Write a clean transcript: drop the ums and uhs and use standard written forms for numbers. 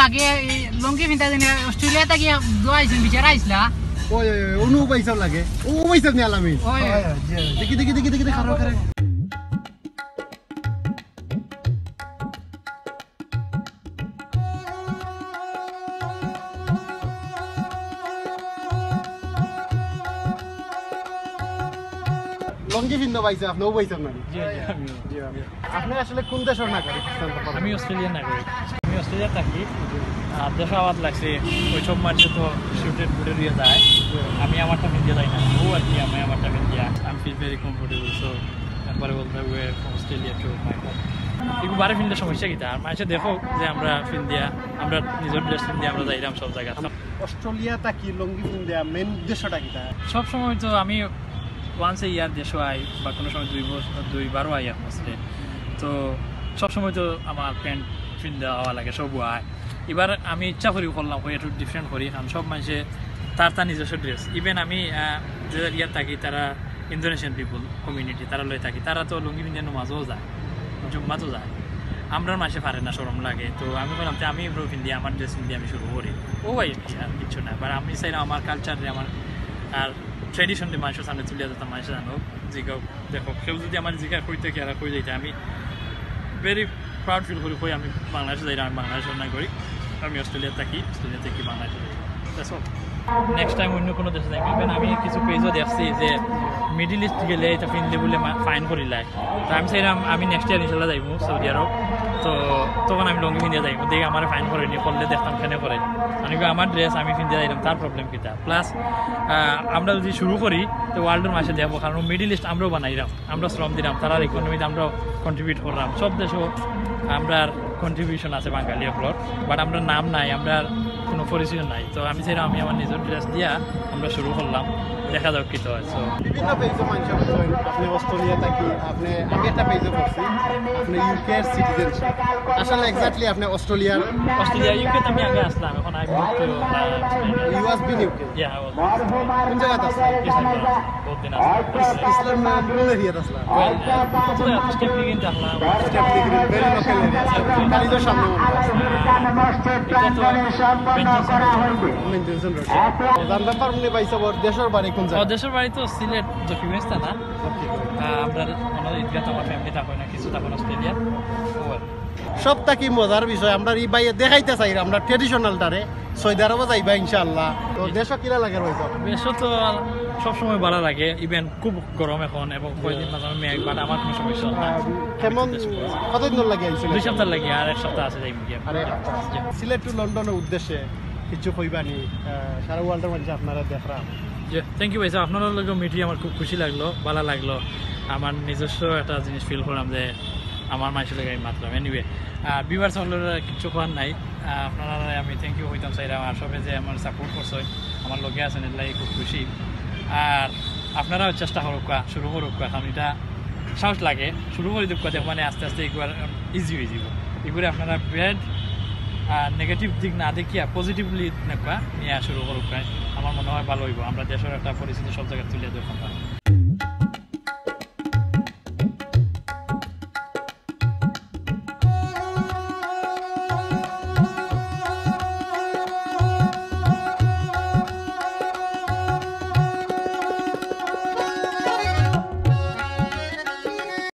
লাগে লঙ্গি পিন্তা দিনে অস্ট্রেলিয়াতে গিয়ে দোয়াইছেন বিচার আইসলা ওই অনু পয়সা লাগে ও পয়সা নিয়ে আলামি ওই দেখি দেখি দেখি দেখি খারাপ করে লঙ্গি ভিন্ন পাইছে আপনি ও পাইছেন না আপনি আসলে কোন দেশের নাগরিক আমি অস্ট্রেলিয়ান নাগরিক আমি অস্ট্রেলিয়া থাকি দেশে আওয়াজ লাগছে ওইসব মানুষে তো শুটের বুটে দিয়ে যায় আমি আমারটা মিডিয়া যাই না ও আর কি আমি আমারটা মিডিয়া আমি ফিল ভেরি কমফোর্টেবল সো একবারে বলতে হবে অস্ট্রেলিয়া টু মাই হোম এগুলো বারে ফিল্ডের সমস্যা কি আর মানুষে দেখো যে আমরা ফিল দিয়া আমরা নিজের ড্রেস ফিল দিয়ে আমরা যাইলাম সব জায়গায় অস্ট্রেলিয়া থাকি লঙ্গি ভিন দেয়া মেন উদ্দেশ্যটা কি সব সময় তো আমি ওয়ান্স এ ইয়ার দেশও আই বা কোনো সময় দুইবারও আই আসলে তো সবসময় তো আমার প্যান্ট ফিল দেওয়া লাগে সবও আয় এবার আমি ইচ্ছা করি করলাম হয়ে একটু ডিফারেন্ট করি কারণ সব মানুষে তার নিজস্ব ড্রেস ইভেন আমি যে ইয়ার থাকি তারা ইন্দোনেশিয়ান পিপুল কমিউনিটি তারা লয়ে থাকি তারা তো লুঙ্গি পিন্ধে নামাজও যায় জুম্মাতেও যায় আমরা মাসে পারে না সরম লাগে তো আমি বললাম যে আমি এগুলো পিন্ধি আমার ড্রেস পিন্ধি আমি শুরু করি ও ভাই আর কিছু না এবার আমি চাইলাম আমার কালচারে আমার আর ট্রেডিশনটি মানুষের সামনে তুলে যেতাম মানুষ জানো জিগাও দেখো কেউ যদি আমার জিগা কইতে কি আর কই যাইতে আমি ভেরি প্রাউড ফিল করি কই আমি বাংলাদেশে যাই আমি বাংলাদেশের নাগরিক আমি অস্ট্রেলিয়া থাকি বাংলাদেশে যাই নেক্সট টাইম অন্য কোনো দেশে যাইবে ইভেন আমি কিছু পেজও দেখছি যে মিডিল ইস্ট গেলে এটা ফিনলে বলে ফাইন করি লাই তো আমি চাইলাম আমি নেক্সট ইয়ার ইনশাল্লাহ যাইব সৌদি আরব তো তখন আমি লঙ্গি পিন্ধিয়ে যাইব দেখে আমার ফাইন করেনি করলে দেখতাম কেন করে আমি আমার ড্রেস আমি পিন্ধিয়ে যাইলাম তার প্রবলেম কিটা প্লাস আমরা যদি শুরু করি তো ওয়ার্ল্ডের মাসে দেবো কারণ মিডিল ইস্ট আমরাও বানাইলাম আমরা শ্রম দিলাম তারার ইকোনমিতে আমরাও কন্ট্রিবিউট করলাম সব দেশেও আমরা কন্ট্রিবিউশন আছে বাঙালি আপনার বাট আমরা নাম নাই আমরা কোনো পরিচয় নাই তো আমি চাইলাম আমি আমার নিজের ড্রেস দিয়া আমরা শুরু করলাম দেখা যাক কি তো হয় সো বিভিন্ন পেজে মানুষ আপনি অস্ট্রেলিয়া থাকি আপনি আমি একটা পেজে পড়ছি আপনি ইউকে এর সিটিজেনশিপ আসলে এক্স্যাক্টলি আপনি অস্ট্রেলিয়া ইউকে তে আমি আগে আসলাম এখন I move to you has been UK yeah I was কোন জায়গাতে আসলেন বহুত দিন আসলাম ইসলাম কোন এরিয়াতে আসলেন স্টেপ লিগিন আসলাম step degree very local area কালিজোর সামনে এটা তো মেনটেন্সন রোড জানতে পারবেন পাইছে দেশের বাড়ি কোন জায়গা দেশের বাড়ি তো সিলেট জকিগঞ্জ না আমরা আমাদের ঈদগাহ আমার ফ্যামিলি থাকো না কিছু থাকো অস্ট্রেলিয়া সবটা কি মজার বিষয় আমরা এই বাইরে দেখাইতে চাই আমরা ট্রেডিশনালটারে সৌদি আরবে যাইবা ইনশাআল্লাহ তো দেশও কিরা লাগে রইতো দেশও তো সবসময় ভালো লাগে ইভেন খুব গরম এখন এবং কয়েকদিন মাঝে মেঘ বাট আমার কোনো সমস্যা না কেমন কতদিন লাগে আইছিল 2 সপ্তাহ লাগে আর 1 সপ্তাহ আছে যাই গিয়ে সিলেট টু লন্ডনের উদ্দেশ্যে কিছু কইবানি সারা ওয়ার্ল্ডের মধ্যে আপনারা দেখলাম থ্যাংক ইউ ভাই স্যার আপনার লোক মিটি আমার খুব খুশি লাগলো ভালো লাগলো আমার নিজস্ব একটা জিনিস ফিল করলাম যে আমার মাইসের লেগে মাত্রাম এনিওয়ে ভিউয়ার্স হলের কিছু কোয়ার নাই আপনারা আমি থ্যাংক ইউ হইতাম চাইলাম আর সবে যে আমার সাপোর্ট করছে আমার লগে আছেন এগুলাই খুব খুশি আর আপনারাও চেষ্টা করুক শুরু করুক কারণ এটা সাহস লাগে শুরু করে দেখ মানে আস্তে আস্তে একবার ইজি হয়ে যাব এগুলো আপনারা ব্যাড নেগেটিভ দিক না দেখিয়া পজিটিভলি নেবা নিয়ে শুরু করুক আমার মনে হয় ভালো হইব আমরা দেশের একটা পরিস্থিতি সব জায়গায় তুলে ধরতাম